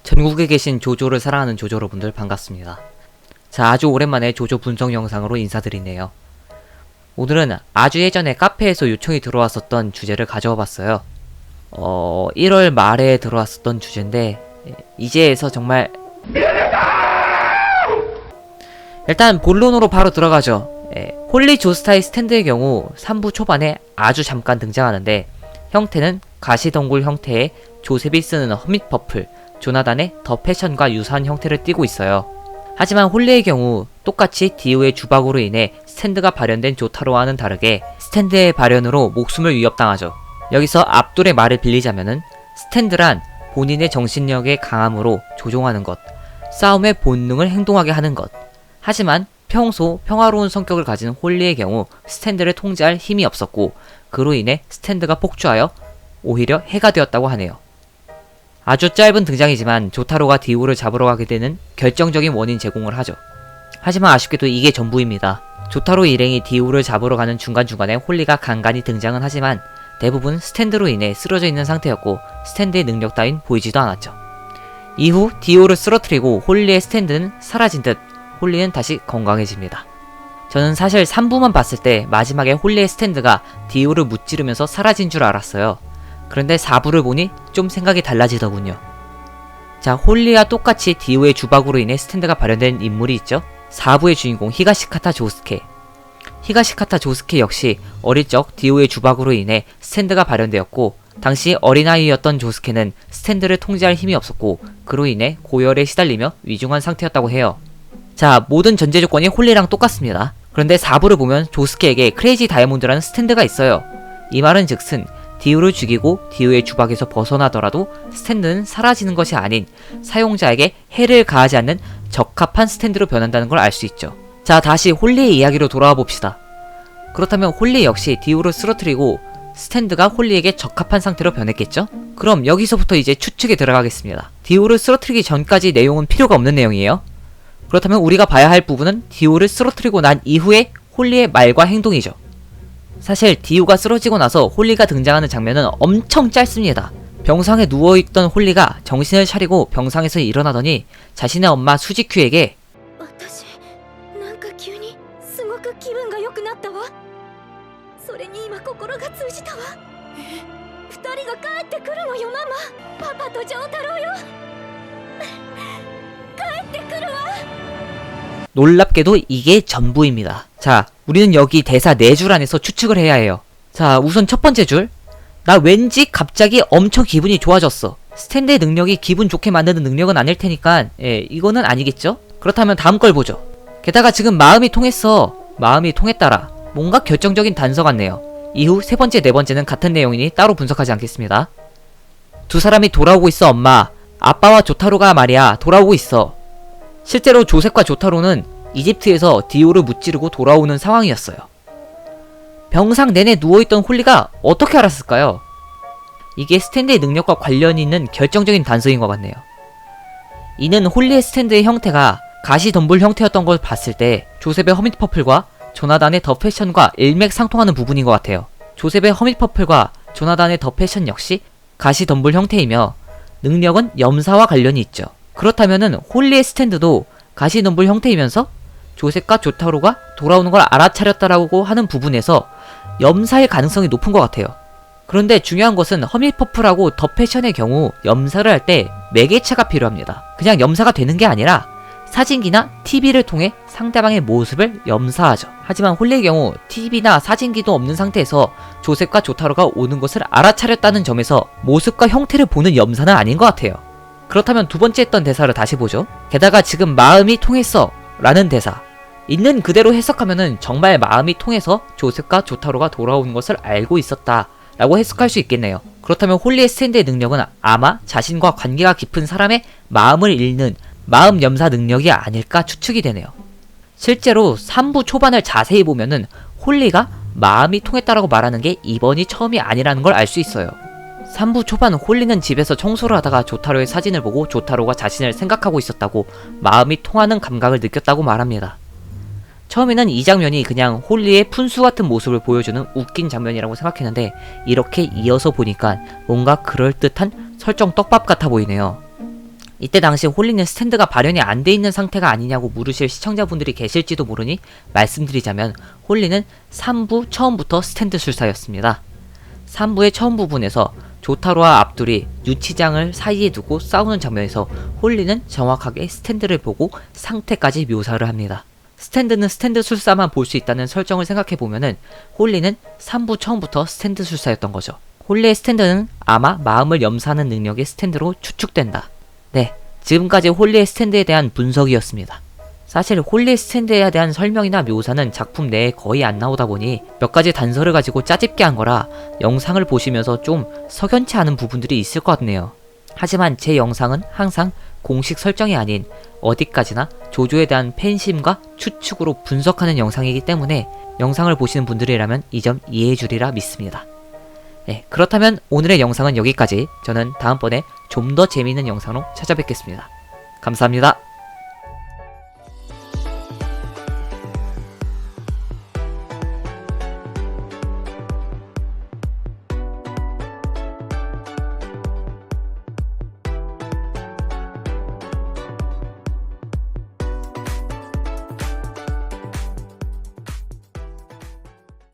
전국에 계신 조조를 사랑하는 조조 여러분들 반갑습니다. 자, 아주 오랜만에 조조 분석 영상으로 인사드리네요. 오늘은 아주 예전에 카페에서 요청이 들어왔었던 주제를 가져와 봤어요. 1월 말에 들어왔었던 주제인데 이제에서 정말 일단 본론으로 바로 들어가죠. 홀리 조스타의 스탠드의 경우 3부 초반에 아주 잠깐 등장하는데 형태는 가시덩굴 형태의 조셉이 쓰는 허밋 퍼플, 조나단의 더 패션과 유사한 형태를 띠고 있어요. 하지만 홀리의 경우 똑같이 디오의 주박으로 인해 스탠드가 발현된 조타로와는 다르게 스탠드의 발현으로 목숨을 위협당하죠. 여기서 압돌의 말을 빌리자면은 스탠드란 본인의 정신력의 강함으로 조종하는 것, 싸움의 본능을 행동하게 하는 것. 하지만 평소 평화로운 성격을 가진 홀리의 경우 스탠드를 통제할 힘이 없었고 그로 인해 스탠드가 폭주하여 오히려 해가 되었다고 하네요. 아주 짧은 등장이지만 조타로가 디오를 잡으러 가게 되는 결정적인 원인 제공을 하죠. 하지만 아쉽게도 이게 전부입니다. 조타로 일행이 디오를 잡으러 가는 중간중간에 홀리가 간간히 등장은 하지만 대부분 스탠드로 인해 쓰러져 있는 상태였고 스탠드의 능력 따윈 보이지도 않았죠. 이후 디오를 쓰러뜨리고 홀리의 스탠드는 사라진 듯 홀리는 다시 건강해집니다. 저는 사실 3부만 봤을 때 마지막에 홀리의 스탠드가 디오를 무찌르면서 사라진 줄 알았어요. 그런데 4부를 보니 좀 생각이 달라지더군요. 자, 홀리와 똑같이 디오의 주박으로 인해 스탠드가 발현된 인물이 있죠. 4부의 주인공 히가시카타 조스케. 히가시카타 조스케 역시 어릴 적 디오의 주박으로 인해 스탠드가 발현되었고 당시 어린아이였던 조스케는 스탠드를 통제할 힘이 없었고 그로 인해 고열에 시달리며 위중한 상태였다고 해요. 자, 모든 전제 조건이 홀리랑 똑같습니다. 그런데 4부를 보면 조스케에게 크레이지 다이아몬드라는 스탠드가 있어요. 이 말은 즉슨 디오를 죽이고 디오의 주박에서 벗어나더라도 스탠드는 사라지는 것이 아닌 사용자에게 해를 가하지 않는 적합한 스탠드로 변한다는 걸 알 수 있죠. 자, 다시 홀리의 이야기로 돌아와 봅시다. 그렇다면 홀리 역시 디오를 쓰러뜨리고 스탠드가 홀리에게 적합한 상태로 변했겠죠? 그럼 여기서부터 이제 추측에 들어가겠습니다. 디오를 쓰러뜨리기 전까지 내용은 필요가 없는 내용이에요. 그렇다면 우리가 봐야 할 부분은 디오를 쓰러뜨리고 난 이후의 홀리의 말과 행동이죠. 사실 디오가 쓰러지고 나서 홀리가 등장하는 장면은 엄청 짧습니다. 병상에 누워있던 홀리가 정신을 차리고 병상에서 일어나더니 자신의 엄마 수지큐에게 놀랍게도 이게 전부입니다. 자, 우리는 여기 대사 4줄 안에서 추측을 해야 해요. 자, 우선 첫 번째 줄. 나 왠지 갑자기 엄청 기분이 좋아졌어. 스탠드의 능력이 기분 좋게 만드는 능력은 아닐 테니까 이거는 아니겠죠? 그렇다면 다음 걸 보죠. 게다가 지금 마음이 통했어. 마음이 통했다라. 뭔가 결정적인 단서 같네요. 이후 세 번째, 네 번째는 같은 내용이니 따로 분석하지 않겠습니다. 두 사람이 돌아오고 있어, 엄마. 아빠와 조타로가 말이야, 돌아오고 있어. 실제로 조셉과 조타로는 이집트에서 디오를 무찌르고 돌아오는 상황이었어요. 병상 내내 누워있던 홀리가 어떻게 알았을까요? 이게 스탠드의 능력과 관련이 있는 결정적인 단서인 것 같네요. 이는 홀리의 스탠드의 형태가 가시덤불 형태였던 걸 봤을 때 조셉의 허밋 퍼플과 조나단의 더 패션과 일맥상통하는 부분인 것 같아요. 조셉의 허밋 퍼플과 조나단의 더 패션 역시 가시덤불 형태이며 능력은 염사와 관련이 있죠. 그렇다면은 홀리의 스탠드도 가시덤불 형태이면서 조셉과 조타로가 돌아오는 걸 알아차렸다라고 하는 부분에서 염사의 가능성이 높은 것 같아요. 그런데 중요한 것은 허밋 퍼플하고 더 패션의 경우 염사를 할 때 매개체가 필요합니다. 그냥 염사가 되는 게 아니라 사진기나 TV를 통해 상대방의 모습을 염사하죠. 하지만 홀리의 경우 TV나 사진기도 없는 상태에서 조셉과 조타로가 오는 것을 알아차렸다는 점에서 모습과 형태를 보는 염사는 아닌 것 같아요. 그렇다면 두 번째 했던 대사를 다시 보죠. 게다가 지금 마음이 통했어 라는 대사, 있는 그대로 해석하면은 정말 마음이 통해서 조셉과 조타로가 돌아오는 것을 알고 있었다 라고 해석할 수 있겠네요. 그렇다면 홀리의 스탠드의 능력은 아마 자신과 관계가 깊은 사람의 마음을 읽는 마음 염사 능력이 아닐까 추측이 되네요. 실제로 3부 초반을 자세히 보면은 홀리가 마음이 통했다라고 말하는 게 이번이 처음이 아니라는 걸 알 수 있어요. 3부 초반 홀리는 집에서 청소를 하다가 조타로의 사진을 보고 조타로가 자신을 생각하고 있었다고 마음이 통하는 감각을 느꼈다고 말합니다. 처음에는 이 장면이 그냥 홀리의 푼수 같은 모습을 보여주는 웃긴 장면이라고 생각했는데 이렇게 이어서 보니까 뭔가 그럴듯한 설정 떡밥 같아 보이네요. 이때 당시 홀리는 스탠드가 발현이 안 돼 있는 상태가 아니냐고 물으실 시청자분들이 계실지도 모르니 말씀드리자면 홀리는 3부 처음부터 스탠드 술사였습니다. 3부의 처음 부분에서 조타로와 압둘이 유치장을 사이에 두고 싸우는 장면에서 홀리는 정확하게 스탠드를 보고 상태까지 묘사를 합니다. 스탠드는 스탠드 술사만 볼 수 있다는 설정을 생각해보면은 홀리는 3부 처음부터 스탠드 술사였던 거죠. 홀리의 스탠드는 아마 마음을 염사하는 능력의 스탠드로 추측된다. 네, 지금까지 홀리의 스탠드에 대한 분석이었습니다. 사실 홀리의 스탠드에 대한 설명이나 묘사는 작품 내에 거의 안 나오다 보니 몇 가지 단서를 가지고 짜집게 한 거라 영상을 보시면서 좀 석연치 않은 부분들이 있을 것 같네요. 하지만 제 영상은 항상 공식 설정이 아닌 어디까지나 조조에 대한 팬심과 추측으로 분석하는 영상이기 때문에 영상을 보시는 분들이라면 이 점 이해해 주리라 믿습니다. 네, 그렇다면 오늘의 영상은 여기까지. 저는 다음번에 좀 더 재미있는 영상으로 찾아뵙겠습니다. 감사합니다.